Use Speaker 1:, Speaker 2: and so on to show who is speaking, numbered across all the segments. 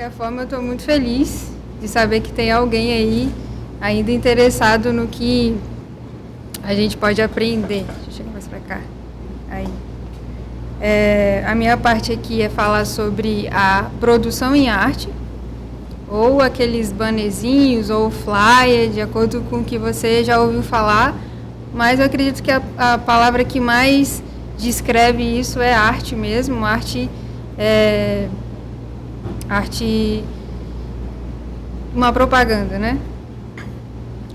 Speaker 1: qualquer forma, eu estou muito feliz de saber que tem alguém aí ainda interessado no que a gente pode aprender. Deixa eu chegar mais para cá. Aí. A minha parte aqui é falar sobre a produção em arte, ou aqueles bannerzinhos, ou flyer, de acordo com o que você já ouviu falar, mas eu acredito que a palavra que mais descreve isso é arte mesmo, arte, uma propaganda, né?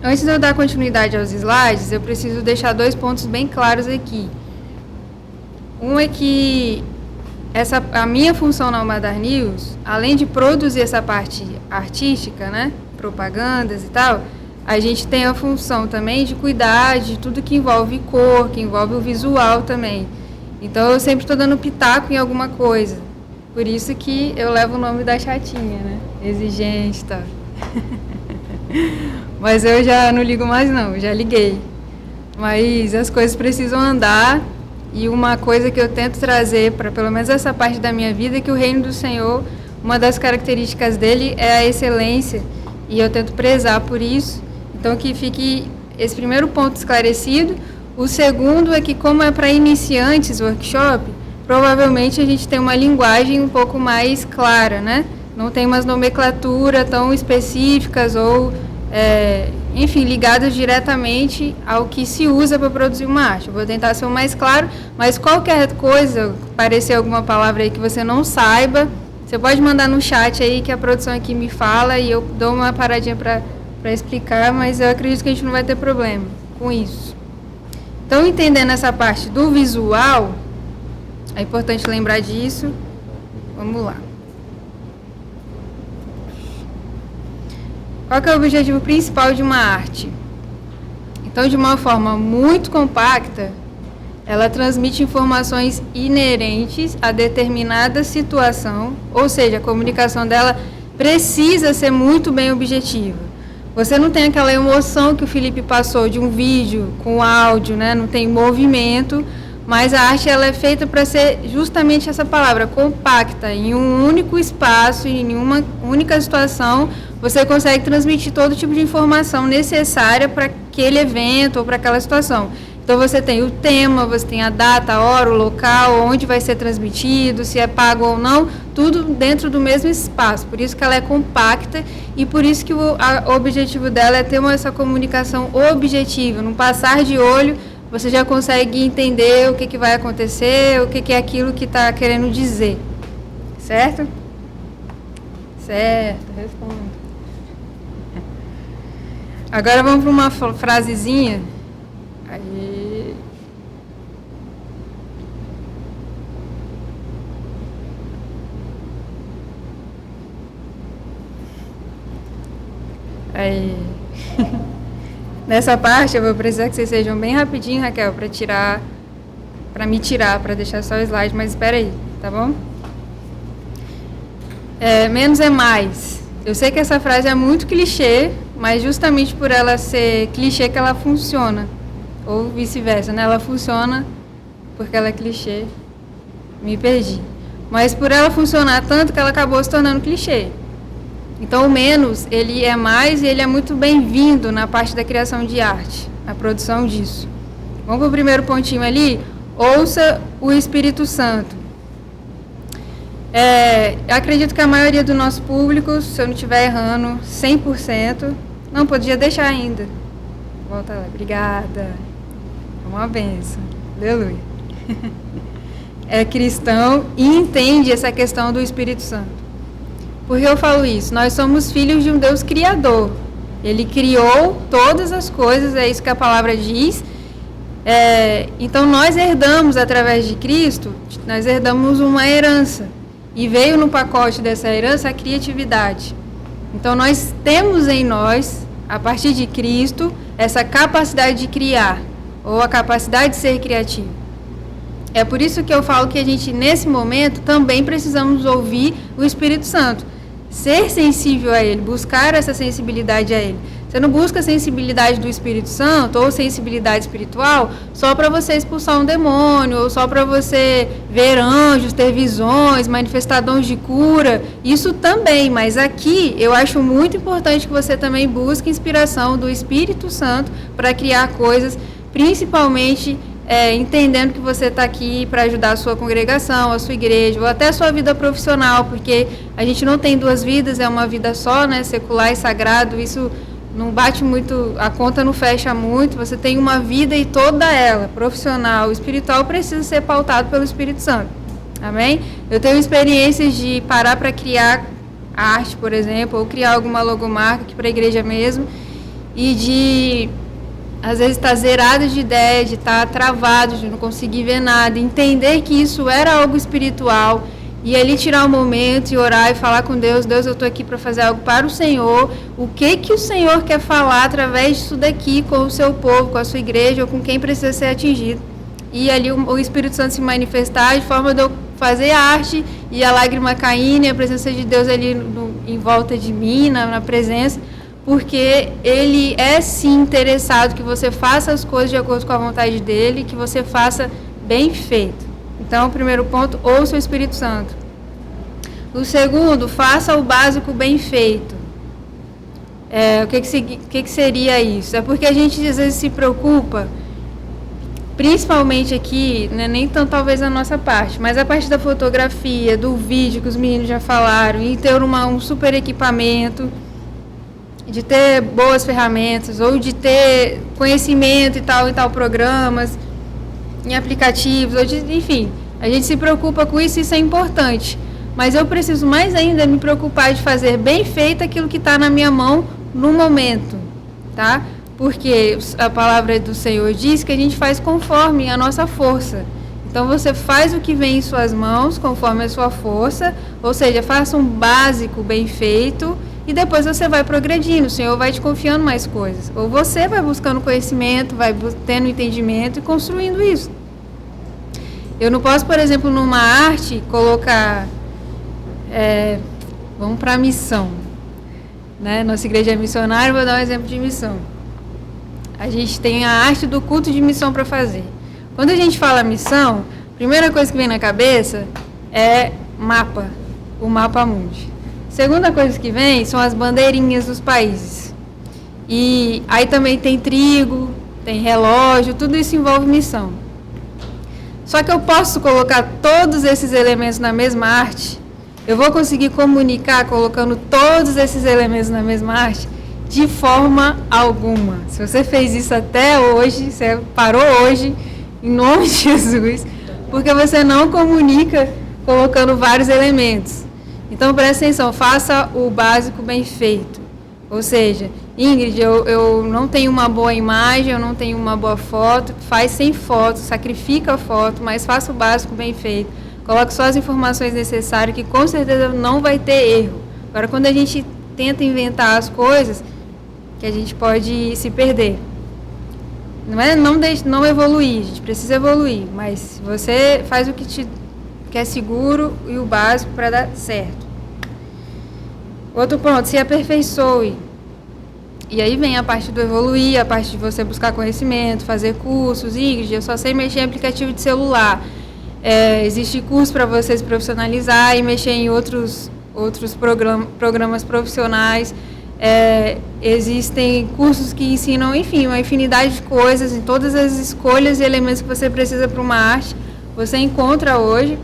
Speaker 1: Antes de eu dar continuidade aos slides, eu preciso deixar 2 pontos bem claros aqui. Um é que a minha função na Almadar News, além de produzir essa parte artística, né, propagandas e tal, a gente tem a função também de cuidar de tudo que envolve cor, que envolve o visual também. Então, eu sempre estou dando pitaco em alguma coisa. Por isso que eu levo o nome da chatinha, né? Exigente, tá? Mas eu já não ligo mais não, já liguei. Mas as coisas precisam andar, e uma coisa que eu tento trazer para pelo menos essa parte da minha vida é que o reino do Senhor, uma das características dele é a excelência, e eu tento prezar por isso. Então, que fique esse primeiro ponto esclarecido. O segundo é que, como é para iniciantes o workshop, provavelmente a gente tem uma linguagem um pouco mais clara, né? Não tem umas nomenclatura tão específicas ou, enfim, ligadas diretamente ao que se usa para produzir uma arte. Eu vou tentar ser o mais claro, mas qualquer coisa, parecer alguma palavra aí que você não saiba, você pode mandar no chat aí que a produção aqui me fala e eu dou uma paradinha para explicar, mas eu acredito que a gente não vai ter problema com isso. Então, entendendo essa parte do visual, é importante lembrar disso. Vamos lá. Qual que é o objetivo principal de uma arte? Então, de uma forma muito compacta, ela transmite informações inerentes a determinada situação, ou seja, a comunicação dela precisa ser muito bem objetiva. Você não tem aquela emoção que o Felipe passou de um vídeo com áudio, né? Não tem movimento, mas a arte ela é feita para ser justamente essa palavra, compacta, em um único espaço, em uma única situação, você consegue transmitir todo tipo de informação necessária para aquele evento ou para aquela situação. Então, você tem o tema, você tem a data, a hora, o local, onde vai ser transmitido, se é pago ou não, tudo dentro do mesmo espaço. Por isso que ela é compacta e por isso que o objetivo dela é ter essa comunicação objetiva. No passar de olho, você já consegue entender o que vai acontecer, o que é aquilo que está querendo dizer. Certo? Certo, respondo. Agora vamos para uma frasezinha. Aí. Aí. Nessa parte eu vou precisar que vocês sejam bem rapidinho, Raquel, para deixar só o slide, mas espera aí, tá bom? Menos é mais. Eu sei que essa frase é muito clichê, mas justamente por ela ser clichê que ela funciona. Ou vice-versa, né? Ela funciona porque ela é clichê. Me perdi. Mas por ela funcionar tanto que ela acabou se tornando clichê. Então, o menos, ele é mais e ele é muito bem-vindo na parte da criação de arte, na produção disso. Vamos para o primeiro pontinho ali. Ouça o Espírito Santo. Eu acredito que a maioria do nosso público, se eu não estiver errando, 100%, não podia deixar ainda. Volta lá, obrigada. Uma benção. Aleluia. É cristão e entende essa questão do Espírito Santo. Por que eu falo isso? Nós somos filhos de um Deus criador. Ele criou todas as coisas, é isso que a palavra diz. Então, nós herdamos, através de Cristo, nós herdamos uma herança. E veio no pacote dessa herança a criatividade. Então, nós temos em nós, a partir de Cristo, essa capacidade de criar, ou a capacidade de ser criativo. É por isso que eu falo que a gente, nesse momento, também precisamos ouvir o Espírito Santo. ser sensível a Ele, buscar essa sensibilidade a Ele. Você não busca a sensibilidade do Espírito Santo ou sensibilidade espiritual só para você expulsar um demônio, ou só para você ver anjos, ter visões, manifestar dons de cura. Isso também, mas aqui eu acho muito importante que você também busque inspiração do Espírito Santo para criar coisas, principalmente entendendo que você está aqui para ajudar a sua congregação, a sua igreja, ou até a sua vida profissional, porque a gente não tem duas vidas, é uma vida só, né, secular e sagrado. Isso não bate muito, a conta não fecha muito. Você tem uma vida e toda ela, profissional, espiritual, precisa ser pautado pelo Espírito Santo. Amém? Eu tenho experiências de parar para criar arte, por exemplo, ou criar alguma logomarca aqui para a igreja mesmo, e de às vezes estar zerado de ideia, de estar travado, de não conseguir ver nada, entender que isso era algo espiritual, e ali tirar um momento e orar e falar com Deus: Deus, eu estou aqui para fazer algo para o Senhor, o que o Senhor quer falar através disso daqui com o seu povo, com a sua igreja, ou com quem precisa ser atingido. E ali o Espírito Santo se manifestar de forma de eu fazer arte, e a lágrima caindo, e a presença de Deus ali em volta de mim, na presença, porque Ele é sim interessado que você faça as coisas de acordo com a vontade dEle, que você faça bem feito. Então, o primeiro ponto, ouça o Espírito Santo. O segundo, faça o básico bem feito. O que seria isso? É porque a gente às vezes se preocupa, principalmente aqui, né, nem tanto talvez a nossa parte, mas a parte da fotografia, do vídeo que os meninos já falaram, e ter um super equipamento, de ter boas ferramentas, ou de ter conhecimento em tal programas, em aplicativos, enfim, a gente se preocupa com isso, isso é importante, mas eu preciso mais ainda me preocupar de fazer bem feito aquilo que está na minha mão no momento, tá? Porque a palavra do Senhor diz que a gente faz conforme a nossa força. Então você faz o que vem em suas mãos, conforme a sua força, ou seja, faça um básico bem feito, e depois você vai progredindo, o Senhor vai te confiando mais coisas. Ou você vai buscando conhecimento, vai tendo entendimento e construindo isso. Eu não posso, por exemplo, numa arte, colocar... vamos para a missão. Né? Nossa igreja é missionária, vou dar um exemplo de missão. A gente tem a arte do culto de missão para fazer. Quando a gente fala missão, a primeira coisa que vem na cabeça é mapa, o mapa mundi. Segunda coisa que vem são as bandeirinhas dos países. E aí também tem trigo, tem relógio, tudo isso envolve missão. Só que eu posso colocar todos esses elementos na mesma arte? Eu vou conseguir comunicar colocando todos esses elementos na mesma arte? De forma alguma. Se você fez isso até hoje, você parou hoje, em nome de Jesus, porque você não comunica colocando vários elementos. Então, presta atenção, faça o básico bem feito. Ou seja, Ingrid, eu não tenho uma boa imagem, eu não tenho uma boa foto, faz sem foto, sacrifica a foto, mas faça o básico bem feito. Coloque só as informações necessárias, que com certeza não vai ter erro. Agora, quando a gente tenta inventar as coisas, que a gente pode se perder. Não é não evoluir, a gente precisa evoluir, mas você faz o que é seguro e o básico para dar certo. Outro ponto, se aperfeiçoe. E aí vem a parte do evoluir, a parte de você buscar conhecimento, fazer cursos. Ingrid, eu só sei mexer em aplicativo de celular. Existe curso para você se profissionalizar e mexer em outros programas profissionais. Existem cursos que ensinam, enfim, uma infinidade de coisas, em todas as escolhas e elementos que você precisa para uma arte, você encontra hoje.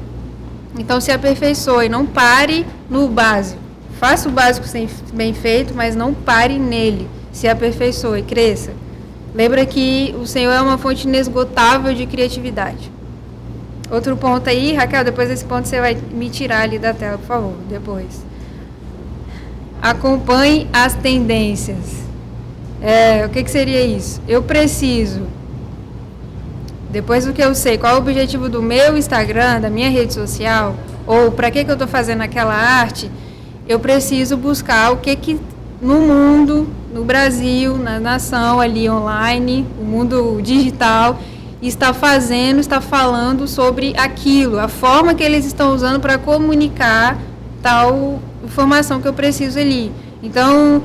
Speaker 1: Então, se aperfeiçoe, não pare no básico. Faça o básico bem feito, mas não pare nele. Se aperfeiçoe, cresça. Lembra que o Senhor é uma fonte inesgotável de criatividade. Outro ponto aí, Raquel, depois desse ponto você vai me tirar ali da tela, por favor, depois. Acompanhe as tendências. O que seria isso? Eu preciso, depois do que eu sei, qual é o objetivo do meu Instagram, da minha rede social, ou para que eu estou fazendo aquela arte, eu preciso buscar o que no mundo, no Brasil, na nação ali online, o mundo digital, está falando sobre aquilo, a forma que eles estão usando para comunicar tal informação que eu preciso ali. Então,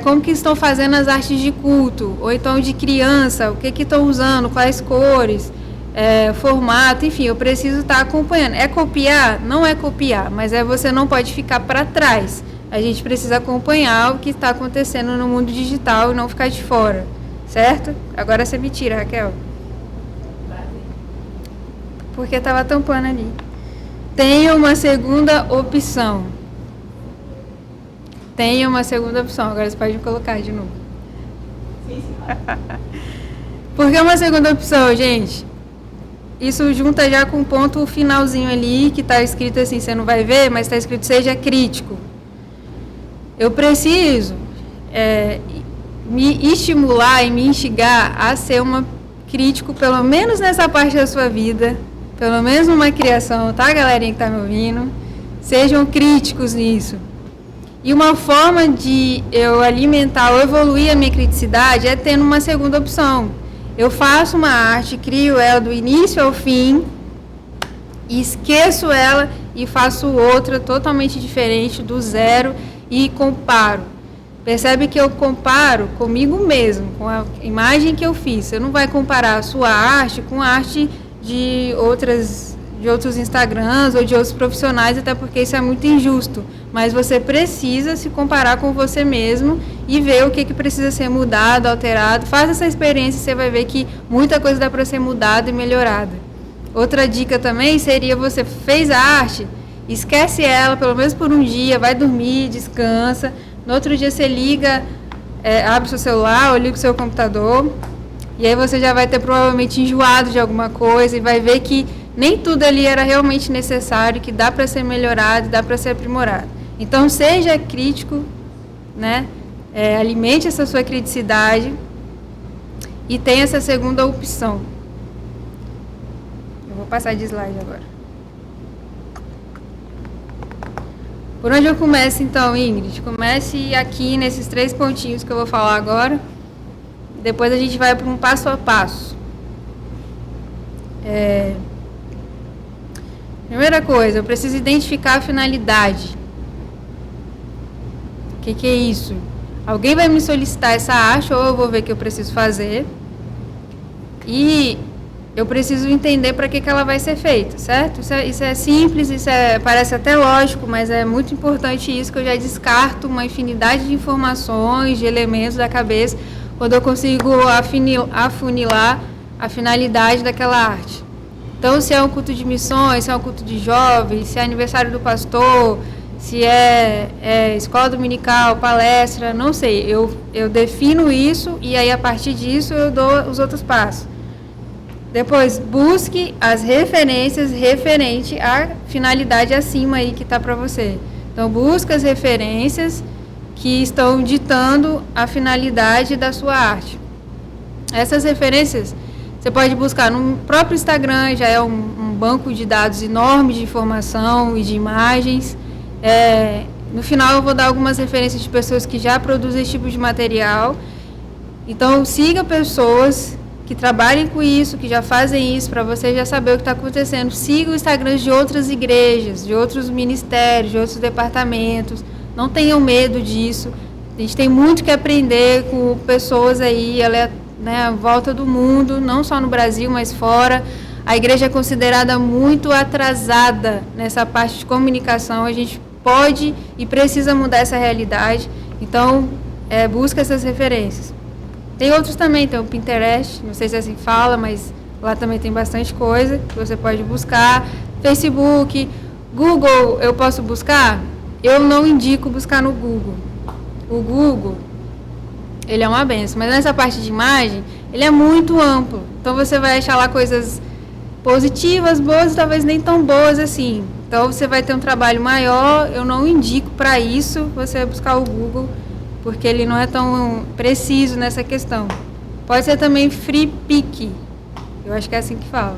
Speaker 1: como que estão fazendo as artes de culto, ou então de criança, o que estão usando, quais cores, formato, enfim, eu preciso estar acompanhando. É copiar? Não é copiar, mas você não pode ficar para trás. A gente precisa acompanhar o que está acontecendo no mundo digital e não ficar de fora, certo? Agora você me tira, Raquel. Porque estava tampando ali. Tenha uma segunda opção. Tenha uma segunda opção. Agora você pode colocar de novo. Sim. Por que uma segunda opção, gente? Isso junta já com o ponto finalzinho ali, que está escrito assim, você não vai ver, mas está escrito seja crítico. Eu preciso me estimular e me instigar a ser crítico, pelo menos nessa parte da sua vida, pelo menos numa criação, tá, galerinha que está me ouvindo? Sejam críticos nisso. E uma forma de eu alimentar ou evoluir a minha criticidade é tendo uma segunda opção. Eu faço uma arte, crio ela do início ao fim, esqueço ela e faço outra totalmente diferente, do zero, e comparo. Percebe que eu comparo comigo mesmo, com a imagem que eu fiz. Você não vai comparar a sua arte com a arte de outros Instagrams ou de outros profissionais, até porque isso é muito injusto. Mas você precisa se comparar com você mesmo e ver o que precisa ser mudado, alterado. Faz essa experiência e você vai ver que muita coisa dá para ser mudada e melhorada. Outra dica também seria, você fez a arte, esquece ela pelo menos por um dia, vai dormir, descansa. No outro dia você liga, abre o seu celular ou liga o seu computador, e aí você já vai ter provavelmente enjoado de alguma coisa e vai ver que nem tudo ali era realmente necessário, que dá para ser melhorado, dá para ser aprimorado. Então, seja crítico, né? Alimente essa sua criticidade e tenha essa segunda opção. Eu vou passar de slide agora. Por onde eu começo, então, Ingrid? Comece aqui nesses 3 pontinhos que eu vou falar agora. Depois a gente vai para um passo a passo. Primeira coisa, eu preciso identificar a finalidade. O que é isso? Alguém vai me solicitar essa arte, ou eu vou ver o que eu preciso fazer. E eu preciso entender para que ela vai ser feita, certo? Isso é simples, parece até lógico, mas é muito importante isso, que eu já descarto uma infinidade de informações, de elementos da cabeça, quando eu consigo afunilar a finalidade daquela arte. Então, se é um culto de missões, se é um culto de jovens, se é aniversário do pastor, se é escola dominical, palestra, não sei. Eu defino isso e aí, a partir disso, eu dou os outros passos. Depois, busque as referências referente à finalidade acima aí que está para você. Então, busque as referências que estão ditando a finalidade da sua arte. Essas referências você pode buscar no próprio Instagram, já é um banco de dados enorme de informação e de imagens. No final eu vou dar algumas referências de pessoas que já produzem esse tipo de material. Então, siga pessoas que trabalhem com isso, que já fazem isso, para você já saber o que está acontecendo. Siga o Instagram de outras igrejas, de outros ministérios, de outros departamentos. Não tenham medo disso. A gente tem muito que aprender com pessoas aí, à volta do mundo, não só no Brasil, mas fora. A igreja é considerada muito atrasada nessa parte de comunicação. A gente pode e precisa mudar essa realidade. Então, busca essas referências. Tem outros também, tem o Pinterest, não sei se é assim que fala, mas lá também tem bastante coisa que você pode buscar. Facebook, Google, eu posso buscar? Eu não indico buscar no Google. O Google, ele é uma benção, mas nessa parte de imagem, ele é muito amplo. Então, você vai achar lá coisas positivas, boas e talvez nem tão boas assim. Então, você vai ter um trabalho maior. Eu não indico para isso você buscar o Google, porque ele não é tão preciso nessa questão. Pode ser também FreePic, eu acho que é assim que fala.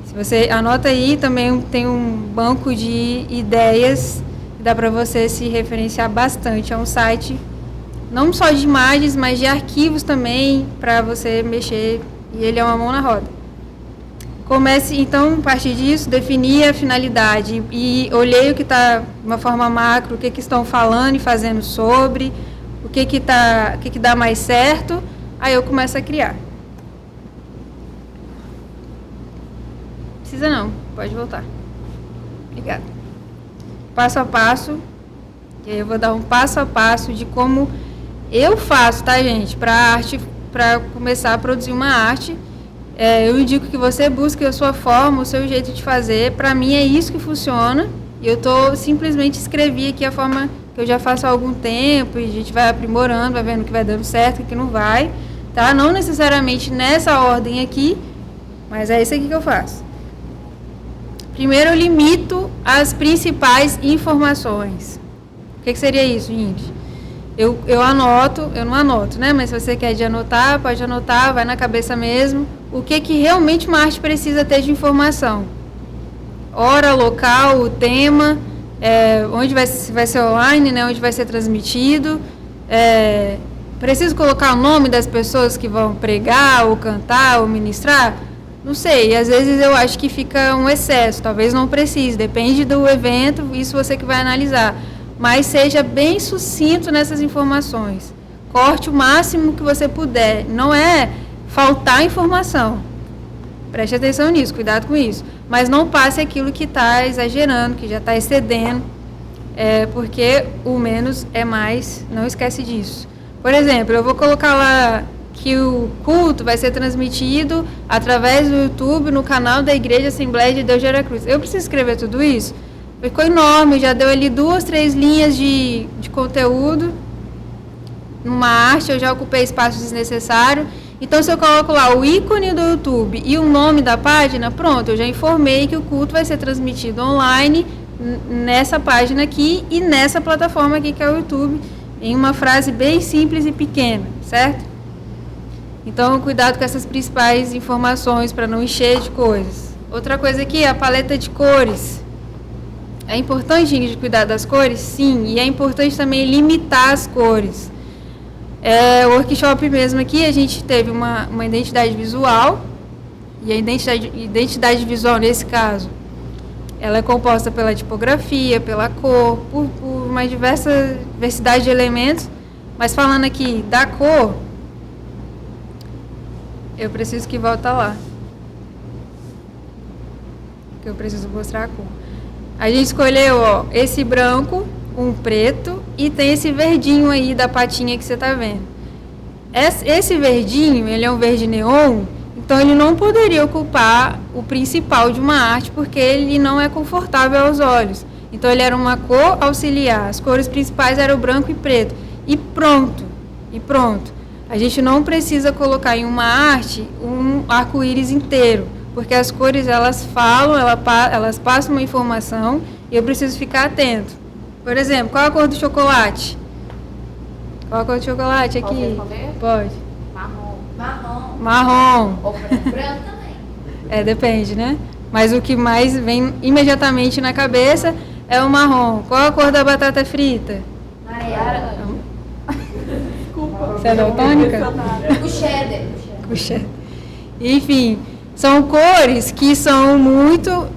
Speaker 1: Se você anota aí, também tem um banco de ideias, dá para você se referenciar bastante. É um site não só de imagens, mas de arquivos também, para você mexer, e ele é uma mão na roda. Comece, então, a partir disso, definir a finalidade e olhei o que está, de uma forma macro, o que estão falando e fazendo sobre, o que dá mais certo, aí eu começo a criar. Precisa não, pode voltar. Obrigada. Passo a passo, e aí eu vou dar um passo a passo de como eu faço, tá, gente, para começar a produzir uma arte. Eu indico que você busque a sua forma, o seu jeito de fazer. Para mim é isso que funciona. E eu simplesmente escrevi aqui a forma que eu já faço há algum tempo. E a gente vai aprimorando, vai vendo o que vai dando certo e o que não vai. Tá? Não necessariamente nessa ordem aqui, mas é isso aqui que eu faço. Primeiro eu limito as principais informações. O que seria isso, gente? Eu anoto, eu não anoto, né? Mas se você quer de anotar, pode anotar, vai na cabeça mesmo. O que realmente uma arte precisa ter de informação? Hora, local, o tema, onde vai ser online, né? Onde vai ser transmitido. Preciso colocar o nome das pessoas que vão pregar, ou cantar, ou ministrar? Não sei, às vezes eu acho que fica um excesso, talvez não precise, depende do evento, isso você que vai analisar. Mas seja bem sucinto nessas informações. Corte o máximo que você puder. Não é faltar informação. Preste atenção nisso, cuidado com isso. Mas não passe aquilo que está exagerando, que já está excedendo, porque o menos é mais, não esquece disso. Por exemplo, eu vou colocar lá que o culto vai ser transmitido através do YouTube no canal da Igreja Assembleia de Deus de Aracruz. Eu preciso escrever tudo isso? Ficou enorme, já deu ali 2, 3 linhas de conteúdo. Numa arte, eu já ocupei espaço desnecessário. Então, se eu coloco lá o ícone do YouTube e o nome da página, pronto, eu já informei que o culto vai ser transmitido online nessa página aqui e nessa plataforma aqui que é o YouTube, em uma frase bem simples e pequena, certo? Então, cuidado com essas principais informações para não encher de coisas. Outra coisa aqui é a paleta de cores. É importante, gente, cuidar das cores? Sim, e é importante também limitar as cores. O workshop mesmo aqui, a gente teve uma identidade visual, e a identidade visual, nesse caso, ela é composta pela tipografia, pela cor, por uma diversidade de elementos, mas falando aqui da cor, eu preciso que volta lá, porque eu preciso mostrar a cor. A gente escolheu, esse branco, um preto e tem esse verdinho aí da patinha que você está vendo. Esse verdinho, ele é um verde neon, então ele não poderia ocupar o principal de uma arte porque ele não é confortável aos olhos. Então ele era uma cor auxiliar, as cores principais eram o branco e preto. E pronto. A gente não precisa colocar em uma arte um arco-íris inteiro, porque as cores elas falam, elas passam uma informação e eu preciso ficar atento. Por exemplo, qual a cor do chocolate? Qual a cor do chocolate aqui?
Speaker 2: Posso responder?
Speaker 1: Pode.
Speaker 2: Marrom.
Speaker 1: Marrom.
Speaker 2: Ou branco também.
Speaker 1: Depende, né? Mas o que mais vem imediatamente na cabeça é o marrom. Qual a cor da batata frita?
Speaker 2: Laranja.
Speaker 1: Desculpa. Você é daltônica?
Speaker 2: O cheddar.
Speaker 1: Enfim, são cores que são muito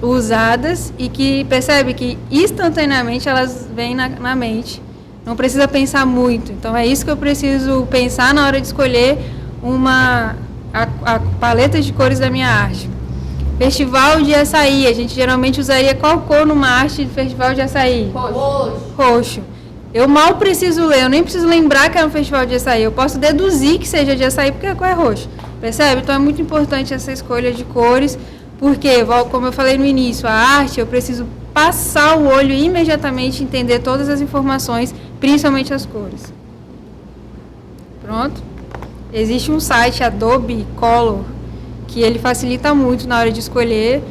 Speaker 1: usadas e que percebe que instantaneamente elas vêm na mente. Não precisa pensar muito. Então é isso que eu preciso pensar na hora de escolher a paleta de cores da minha arte. Festival de açaí. A gente geralmente usaria qual cor numa arte de festival de açaí? Roxo. Eu mal preciso ler, eu nem preciso lembrar que é um festival de açaí. Eu posso deduzir que seja de açaí porque a cor é roxa. Percebe? Então é muito importante essa escolha de cores, porque, como eu falei no início, a arte eu preciso passar o olho e imediatamente entender todas as informações, principalmente as cores. Pronto? Existe um site, Adobe Color, que ele facilita muito na hora de escolher.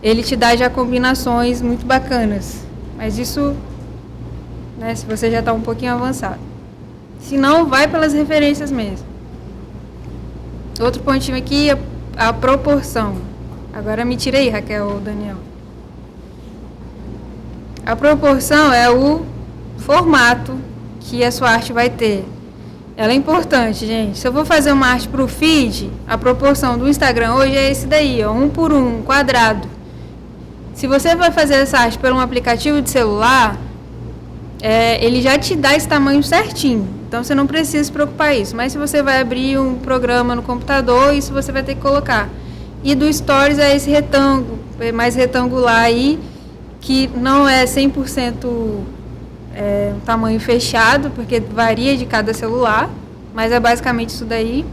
Speaker 1: Ele te dá já combinações muito bacanas. Mas isso, né, se você já está um pouquinho avançado. Se não, vai pelas referências mesmo. Outro pontinho aqui é a proporção. Agora me tira aí, Raquel ou Daniel. A proporção é o formato que a sua arte vai ter. ela é importante, gente. Se eu vou fazer uma arte para o feed, a proporção do Instagram hoje é esse daí, ó, 1 por 1, quadrado. Se você vai fazer essa arte por um aplicativo de celular, ele já te dá esse tamanho certinho. Então, você não precisa se preocupar isso. Mas se você vai abrir um programa no computador, isso você vai ter que colocar. E do Stories é esse retângulo, mais retangular aí, que não é 100% um tamanho fechado, porque varia de cada celular, mas é basicamente isso daí.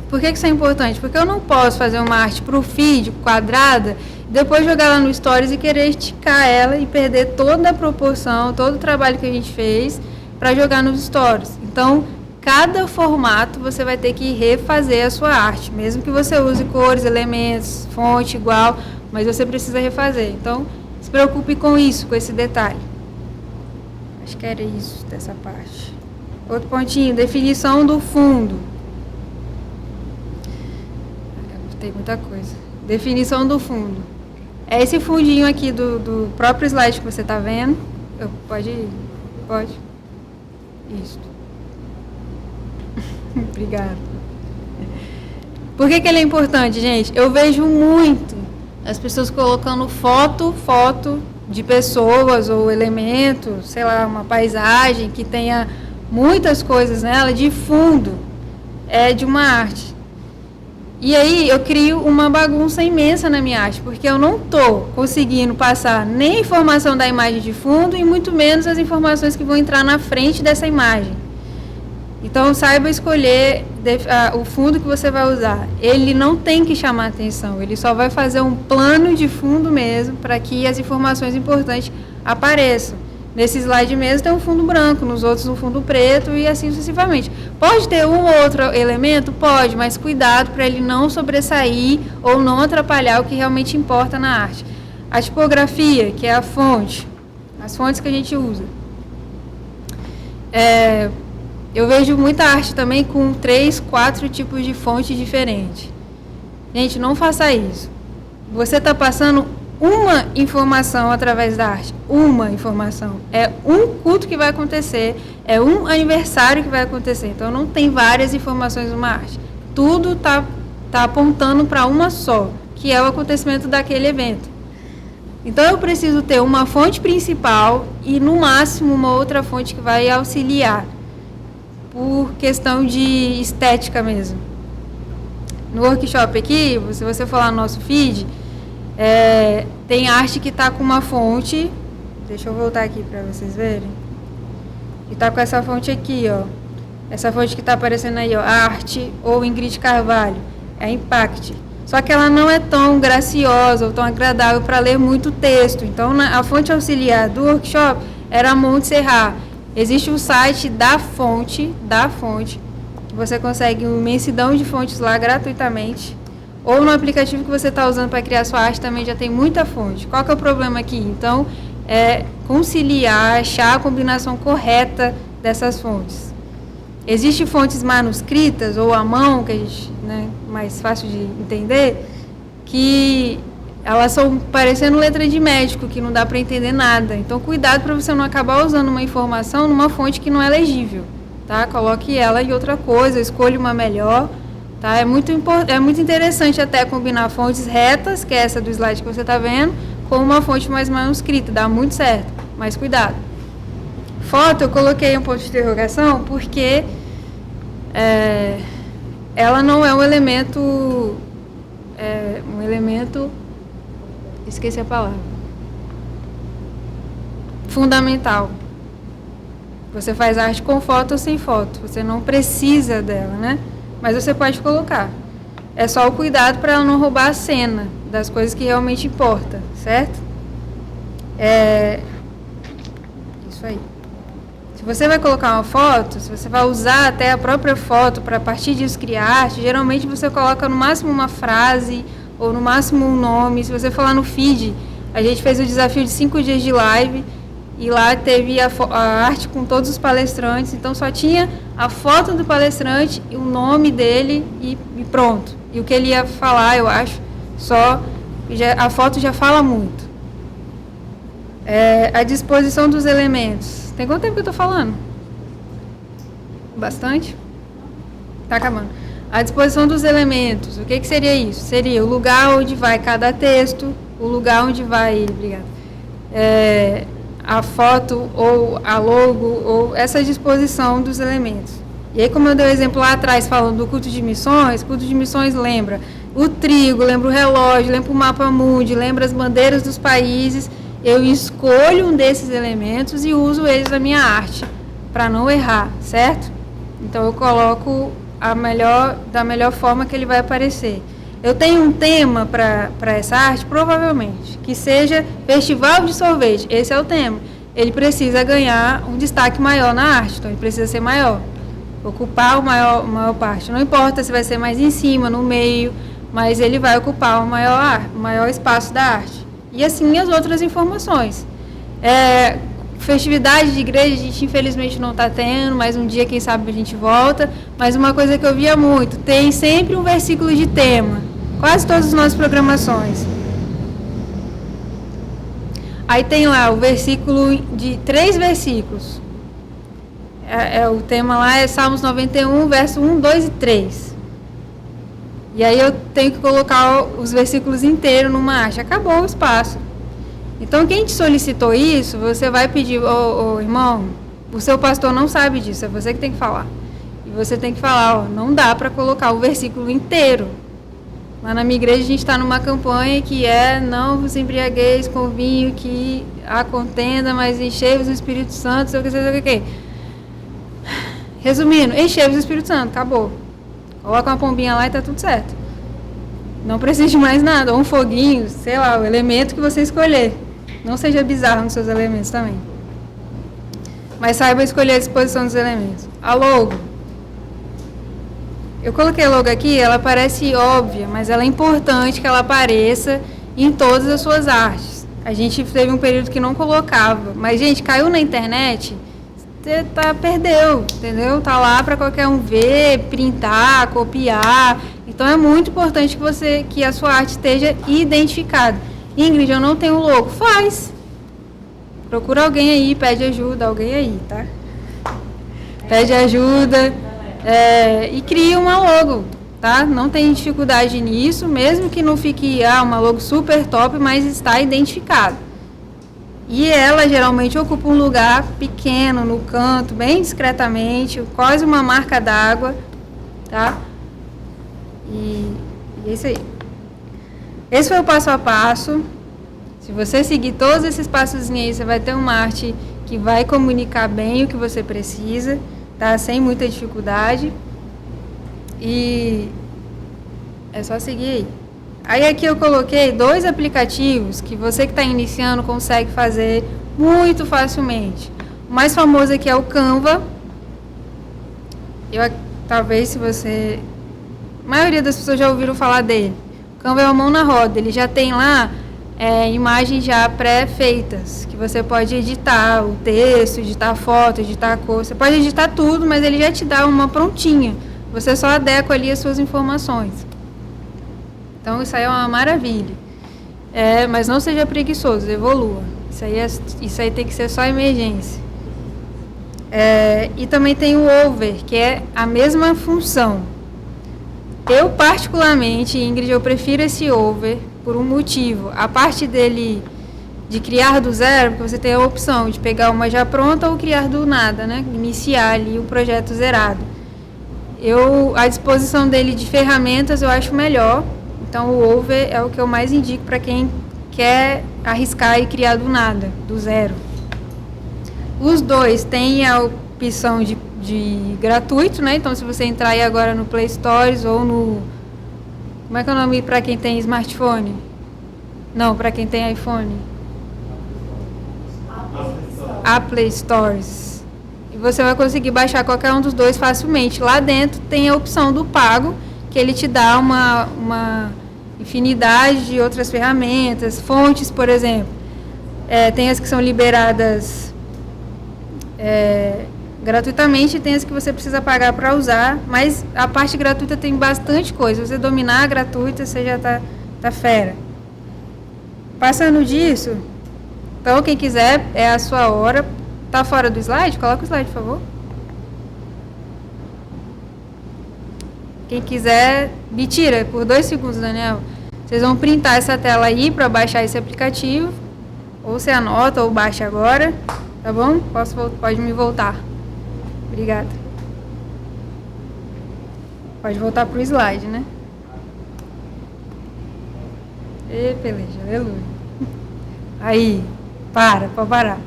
Speaker 1: Por que isso é importante? Porque eu não posso fazer uma arte para o feed quadrada, depois jogar lá no Stories e querer esticar ela e perder toda a proporção, todo o trabalho que a gente fez para jogar nos Stories. Então, cada formato você vai ter que refazer a sua arte, mesmo que você use cores, elementos, fonte igual, mas você precisa refazer. Então, se preocupe com isso, com esse detalhe. Acho que era isso dessa parte. Outro pontinho, definição do fundo. Tem muita coisa. Definição do fundo. É esse fundinho aqui do próprio slide que você está vendo. Pode ir? Pode. Isso. Obrigada. Por que ele é importante, gente? Eu vejo muito as pessoas colocando foto de pessoas ou elementos, sei lá, uma paisagem que tenha muitas coisas nela de fundo de uma arte. E aí eu crio uma bagunça imensa na minha arte, porque eu não estou conseguindo passar nem a informação da imagem de fundo e muito menos as informações que vão entrar na frente dessa imagem. Então, saiba escolher o fundo que você vai usar. Ele não tem que chamar atenção, ele só vai fazer um plano de fundo mesmo, para que as informações importantes apareçam. Nesse slide mesmo tem um fundo branco, nos outros um fundo preto e assim sucessivamente. Pode ter um ou outro elemento? Pode, mas cuidado para ele não sobressair ou não atrapalhar o que realmente importa na arte. A tipografia, que é a fonte, as fontes que a gente usa. Eu vejo muita arte também com 3, 4 tipos de fonte diferentes. Gente, não faça isso. Você está passando uma informação através da arte. Uma informação. É um culto que vai acontecer, é um aniversário que vai acontecer. Então, não tem várias informações numa arte. Tudo está apontando para uma só, que é o acontecimento daquele evento. Então, eu preciso ter uma fonte principal e, no máximo, uma outra fonte que vai auxiliar, por questão de estética mesmo. No workshop aqui, se você for lá no nosso feed, tem arte que está com uma fonte, deixa eu voltar aqui para vocês verem, e está com essa fonte aqui, ó, essa fonte que está aparecendo aí, ó, Arte ou Ingrid Carvalho, é Impact, só que ela não é tão graciosa ou tão agradável para ler muito texto. Então, a fonte auxiliar do workshop era a Montserrat. Existe o site da fonte, você consegue uma imensidão de fontes lá gratuitamente. Ou no aplicativo que você está usando para criar sua arte também já tem muita fonte. Qual que é o problema aqui? Então, conciliar, achar a combinação correta dessas fontes. Existem fontes manuscritas ou à mão, que a gente, mais fácil de entender, que elas são parecendo letra de médico, que não dá para entender nada. Então, cuidado para você não acabar usando uma informação numa fonte que não é legível. Tá? Coloque ela em outra coisa, escolha uma melhor. Tá? É muito interessante até combinar fontes retas, que é essa do slide que você está vendo, com uma fonte mais manuscrita. Dá muito certo, mas cuidado. Foto, eu coloquei um ponto de interrogação, porque ela não é um elemento... esqueci a palavra. Fundamental. Você faz arte com foto ou sem foto. Você não precisa dela, né? Mas você pode colocar. É só o cuidado para ela não roubar a cena das coisas que realmente importam, certo? Isso aí. Se você vai colocar uma foto, se você vai usar até a própria foto para a partir disso criar arte, geralmente você coloca no máximo uma frase ou no máximo um nome. Se você for lá no feed, a gente fez o desafio de 5 dias de live e lá teve a arte com todos os palestrantes, então só tinha a foto do palestrante, o nome dele e pronto. E o que ele ia falar, eu acho, a foto já fala muito. A disposição dos elementos. Tem quanto tempo que eu estou falando? Bastante? Tá acabando. A disposição dos elementos, o que seria isso? Seria o lugar onde vai cada texto, o lugar onde vai, obrigada, a foto ou a logo, ou essa disposição dos elementos. E aí, como eu dei o exemplo lá atrás, falando do culto de missões lembra o trigo, lembra o relógio, lembra o mapa mundi, lembra as bandeiras dos países. Eu escolho um desses elementos e uso eles na minha arte, para não errar, certo? Então, eu coloco da melhor forma que ele vai aparecer. Eu tenho um tema para essa arte, provavelmente, que seja festival de sorvete. Esse é o tema. Ele precisa ganhar um destaque maior na arte, então ele precisa ser maior, ocupar a maior parte. Não importa se vai ser mais em cima, no meio, mas ele vai ocupar o maior espaço da arte. E assim as outras informações. Festividade de igreja a gente infelizmente não está tendo, mas um dia quem sabe a gente volta. Mas uma coisa que eu via muito, tem sempre um versículo de tema, quase todas as nossas programações. Aí tem lá o versículo de 3 versículos. O tema lá é Salmos 91, verso 1, 2 e 3. E aí eu tenho que colocar os versículos inteiros numa arte. Acabou o espaço. Então, quem te solicitou isso, você vai pedir, irmão, o seu pastor não sabe disso, é você que tem que falar. E você tem que falar, não dá para colocar o versículo inteiro. Lá na minha igreja a gente está numa campanha que não vos embriagueis com vinho, que há contenda, mas enchei-vos do Espírito Santo, sei o que. Resumindo, enchei-vos do Espírito Santo, acabou. Coloca uma pombinha lá e está tudo certo. Não precisa de mais nada, ou um foguinho, sei lá, o elemento que você escolher. Não seja bizarro nos seus elementos também. Mas saiba escolher a disposição dos elementos. A logo. Eu coloquei a logo aqui, ela parece óbvia, mas ela é importante que ela apareça em todas as suas artes. A gente teve um período que não colocava, mas, gente, caiu na internet, perdeu, entendeu? Tá lá para qualquer um ver, printar, copiar. Então, é muito importante que a sua arte esteja identificada. Ingrid, eu não tenho logo. Faz. Procura alguém aí, pede ajuda, alguém aí, tá? Pede ajuda e cria uma logo, tá? Não tem dificuldade nisso, mesmo que não fique uma logo super top, mas está identificada. E ela geralmente ocupa um lugar pequeno, no canto, bem discretamente, quase uma marca d'água, tá? E é isso aí. Esse foi o passo a passo. Se você seguir todos esses passos aí, você vai ter uma arte que vai comunicar bem o que você precisa, tá? Sem muita dificuldade. E é só seguir aí. Aí aqui eu coloquei 2 aplicativos que você que está iniciando consegue fazer muito facilmente. O mais famoso aqui é o Canva. Talvez se você... A maioria das pessoas já ouviram falar dele. O Canva é uma mão na roda. Ele já tem lá imagens já pré-feitas, que você pode editar o texto, editar a foto, editar a cor. Você pode editar tudo, mas ele já te dá uma prontinha. Você só adequa ali as suas informações. Então, isso aí é uma maravilha. Mas não seja preguiçoso, evolua. Isso aí tem que ser só emergência. E também tem o Over, que é a mesma função. Eu, particularmente, Ingrid, eu prefiro esse Over por um motivo. A parte dele de criar do zero, porque você tem a opção de pegar uma já pronta ou criar do nada, né? Iniciar ali o projeto zerado. A disposição dele de ferramentas eu acho melhor. Então, o Over é o que eu mais indico para quem quer arriscar e criar do nada, do zero. Os dois têm a opção de gratuito, né? Então, se você entrar aí agora no Play Stores ou no... Como é que é o nome para quem tem smartphone? Não, para quem tem iPhone. Apple Stores. E você vai conseguir baixar qualquer um dos dois facilmente. Lá dentro tem a opção do pago, que ele te dá uma infinidade de outras ferramentas, fontes, por exemplo. Tem as que são liberadas gratuitamente, tem as que você precisa pagar para usar, mas a parte gratuita tem bastante coisa. Se você dominar a gratuita, você já tá fera. Passando disso, então quem quiser, é a sua hora. Tá fora do slide? Coloca o slide, por favor. Quem quiser, me tira por 2 segundos, Daniel. Vocês vão printar essa tela aí para baixar esse aplicativo. Ou você anota ou baixa agora. Tá bom? Pode me voltar. Obrigada. Pode voltar para o slide, né? E peleja, aleluia. Aí, pode parar.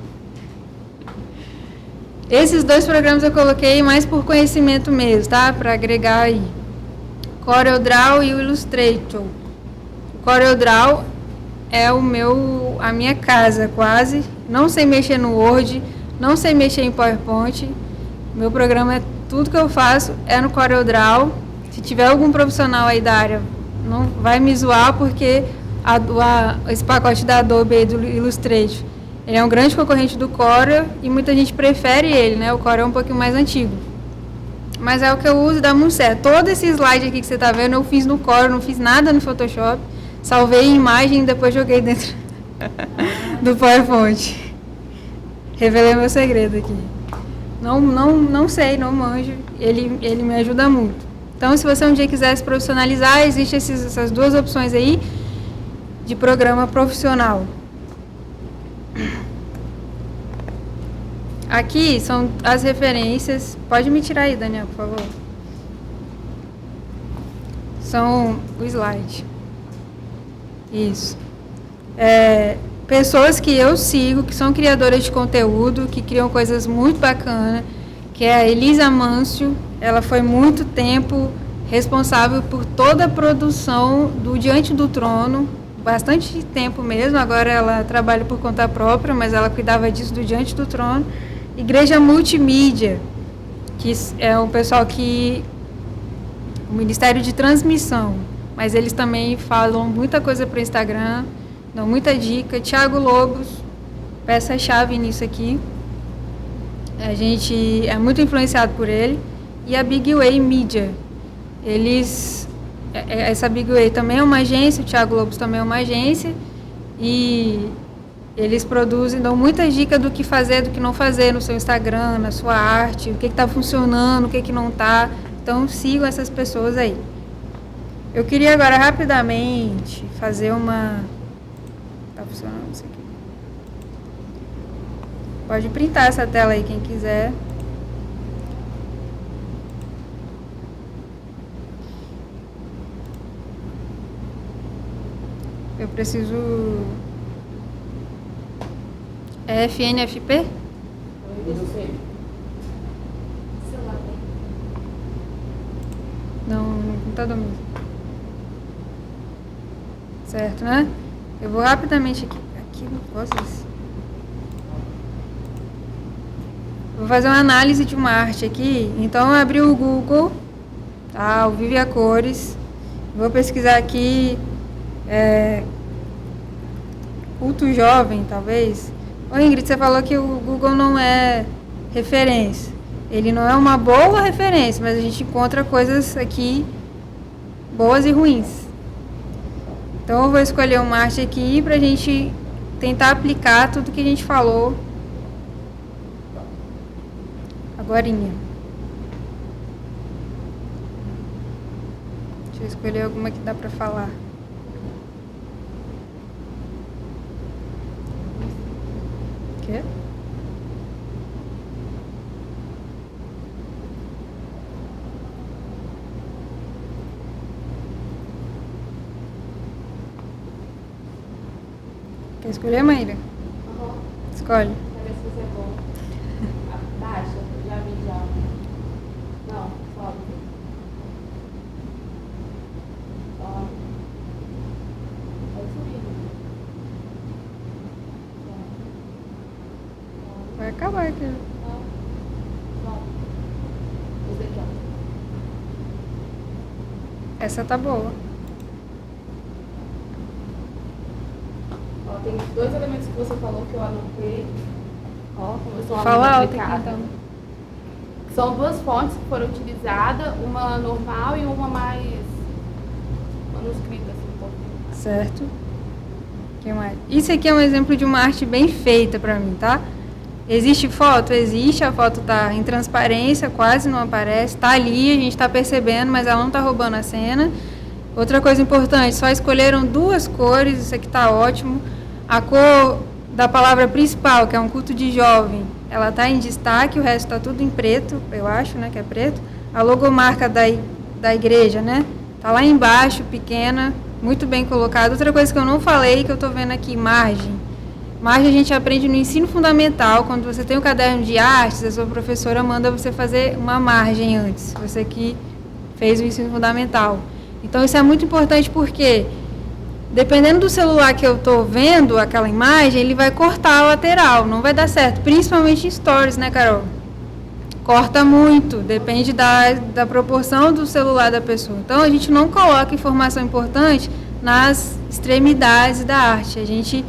Speaker 1: Esses 2 programas eu coloquei mais por conhecimento mesmo, tá? Para agregar aí. CorelDRAW e o Illustrator. O CorelDRAW é a minha casa quase. Não sei mexer no Word, não sei mexer em PowerPoint. Meu programa tudo que eu faço é no CorelDRAW. Se tiver algum profissional aí da área, não vai me zoar porque esse pacote da Adobe aí do Illustrator, ele é um grande concorrente do Corel e muita gente prefere ele, né? O Corel é um pouquinho mais antigo. Mas é o que eu uso e dá muito certo. Todo esse slide aqui que você está vendo, eu fiz no Corel, não fiz nada no Photoshop. Salvei em imagem e depois joguei dentro do PowerPoint. Revelei meu segredo aqui. Não sei, não manjo. Ele me ajuda muito. Então, se você um dia quiser se profissionalizar, existem essas 2 opções aí de programa profissional. Aqui são as referências. Pode me tirar aí, Daniel, por favor. São o slide. Isso. Pessoas que eu sigo, que são criadoras de conteúdo, que criam coisas muito bacanas, que é a Elisa Mâncio. Ela foi muito tempo responsável por toda a produção do Diante do Trono, bastante tempo mesmo. Agora ela trabalha por conta própria, mas ela cuidava disso do Diante do Trono. Igreja Multimídia, que é o pessoal o Ministério de Transmissão, mas eles também falam muita coisa para o Instagram, dão muita dica. Thiago Lobos, peça-chave nisso aqui. A gente é muito influenciado por ele. E a Big Way Media. Essa Big Way também é uma agência, o Thiago Lobos também é uma agência. E eles produzem, dão muita dica do que fazer, do que não fazer no seu Instagram, na sua arte, o que está funcionando, o que não está. Então, sigam essas pessoas aí. Eu queria agora, rapidamente, fazer uma... Está funcionando isso aqui? Pode printar essa tela aí, quem quiser. Eu preciso... É FNFP? Não, no computador mesmo. Certo, né? Eu vou rapidamente aqui não posso isso. Vou fazer uma análise de uma arte aqui. Então, eu abri o Google, tá? O Vive a Cores. Vou pesquisar aqui culto jovem, talvez. Ô Ingrid, você falou que o Google não é referência. Ele não é uma boa referência, mas a gente encontra coisas aqui boas e ruins. Então, eu vou escolher uma arte aqui para a gente tentar aplicar tudo que a gente falou agorinha. Deixa eu escolher alguma que dá para falar. Quê? Quer escolher, Maíra?
Speaker 2: Uhum.
Speaker 1: Escolhe.
Speaker 2: Pra ver se você é bom. Baixa, já vi já. Não, sobe. Sobe. Vai subindo.
Speaker 1: Vai acabar aqui.
Speaker 2: Não. Sobe. Esse aqui, ó.
Speaker 1: Essa tá boa.
Speaker 2: Ó, tem 2 elementos que você falou que eu anotei. Ó, começou a
Speaker 1: Fala alto
Speaker 2: aplicada.
Speaker 1: aqui, então.
Speaker 2: São 2 fontes que foram utilizadas, uma normal e uma mais manuscrita, assim, um pouco.
Speaker 1: Certo. Que mais? Isso aqui é um exemplo de uma arte bem feita pra mim, tá? Existe foto? Existe, a foto está em transparência, quase não aparece, está ali, a gente está percebendo, mas ela não está roubando a cena. Outra coisa importante, só escolheram 2 cores, isso aqui está ótimo. A cor da palavra principal, que é um culto de jovem, ela está em destaque, o resto está tudo em preto, eu acho, né, que é preto. A logomarca da igreja, né, está lá embaixo, pequena, muito bem colocada. Outra coisa que eu não falei, que eu estou vendo aqui, margem. Margem a gente aprende no ensino fundamental, quando você tem um caderno de artes, a sua professora manda você fazer uma margem antes, você que fez o ensino fundamental. Então isso é muito importante porque, dependendo do celular que eu estou vendo aquela imagem, ele vai cortar a lateral, não vai dar certo, principalmente em stories, né, Carol? Corta muito, depende da proporção do celular da pessoa. Então a gente não coloca informação importante nas extremidades da arte, a gente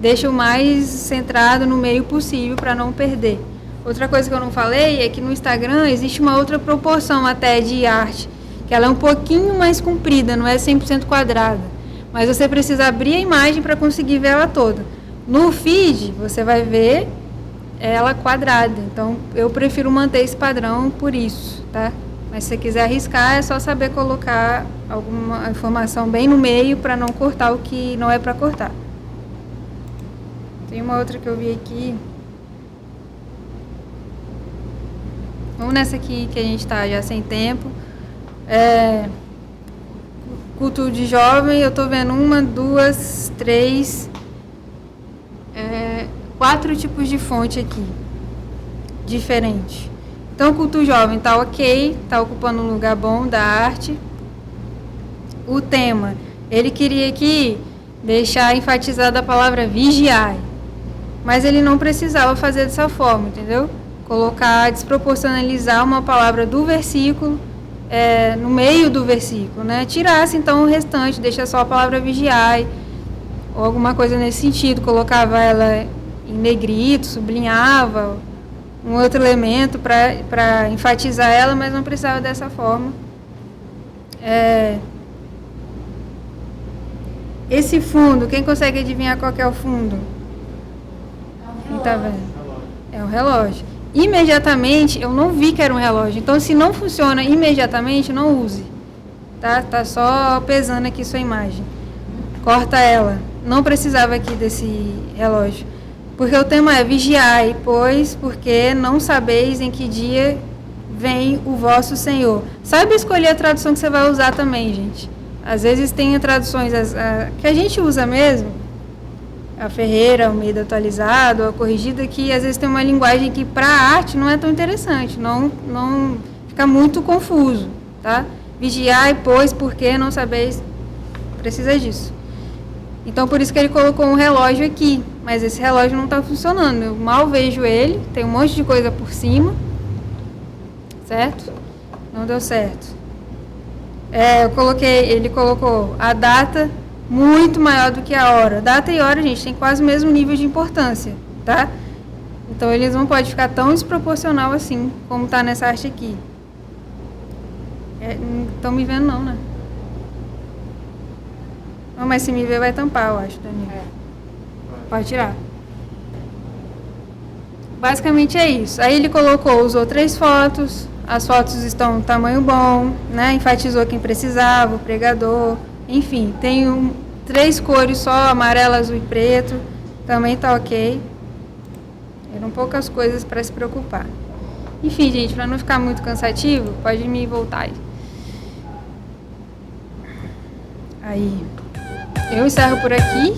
Speaker 1: deixa o mais centrado no meio possível para não perder. Outra coisa que eu não falei é que no Instagram existe uma outra proporção até de arte, que ela é um pouquinho mais comprida, não é 100% quadrada, mas você precisa abrir a imagem para conseguir ver ela toda. No feed, você vai ver ela quadrada, então eu prefiro manter esse padrão por isso, tá? Mas se você quiser arriscar, é só saber colocar alguma informação bem no meio para não cortar o que não é para cortar. Tem uma outra que eu vi aqui. Vamos nessa aqui que a gente está já sem tempo. Culto de jovem, eu estou vendo 1, 2, 3, 4 tipos de fonte aqui, diferente. Então, o culto jovem está ok, está ocupando um lugar bom da arte. O tema, ele queria aqui deixar enfatizada a palavra vigiar. Mas ele não precisava fazer dessa forma, entendeu? Colocar, desproporcionalizar uma palavra do versículo no meio do versículo, né? Tirasse então o restante, deixa só a palavra vigiar, ou alguma coisa nesse sentido, colocava ela em negrito, sublinhava um outro elemento para enfatizar ela, mas não precisava dessa forma. Esse fundo, quem consegue adivinhar qual que é o fundo? Quem tá vendo? É um relógio. Imediatamente, eu não vi que era um relógio. Então, se não funciona imediatamente, não use. Tá? Tá só pesando aqui sua imagem. Corta ela. Não precisava aqui desse relógio. Porque o tema é vigiai, pois, porque não sabeis em que dia vem o vosso Senhor. Saiba escolher a tradução que você vai usar também, gente. Às vezes tem traduções que a gente usa mesmo, a Ferreira, o Almeida atualizado, a corrigida, que às vezes tem uma linguagem que para a arte não é tão interessante, não fica muito confuso, tá? Vigiai, pois, porque não sabeis, precisa disso. Então, por isso que ele colocou um relógio aqui, mas esse relógio não está funcionando, eu mal vejo ele, tem um monte de coisa por cima, certo? Não deu certo. Ele colocou a data muito maior do que a hora. Data e hora, gente, tem quase o mesmo nível de importância, tá? Então, eles não podem ficar tão desproporcional assim, como está nessa arte aqui. Não estão me vendo não, né? Não, mas se me ver vai tampar, eu acho, Daniel. Pode tirar. Basicamente é isso. Aí ele usou 3 fotos, as fotos estão em tamanho bom, né? Enfatizou quem precisava, o pregador, enfim, tem 3 cores só, amarelo, azul e preto, também tá ok. Eram poucas coisas para se preocupar. Enfim, gente, para não ficar muito cansativo, pode me voltar aí. Eu encerro por aqui.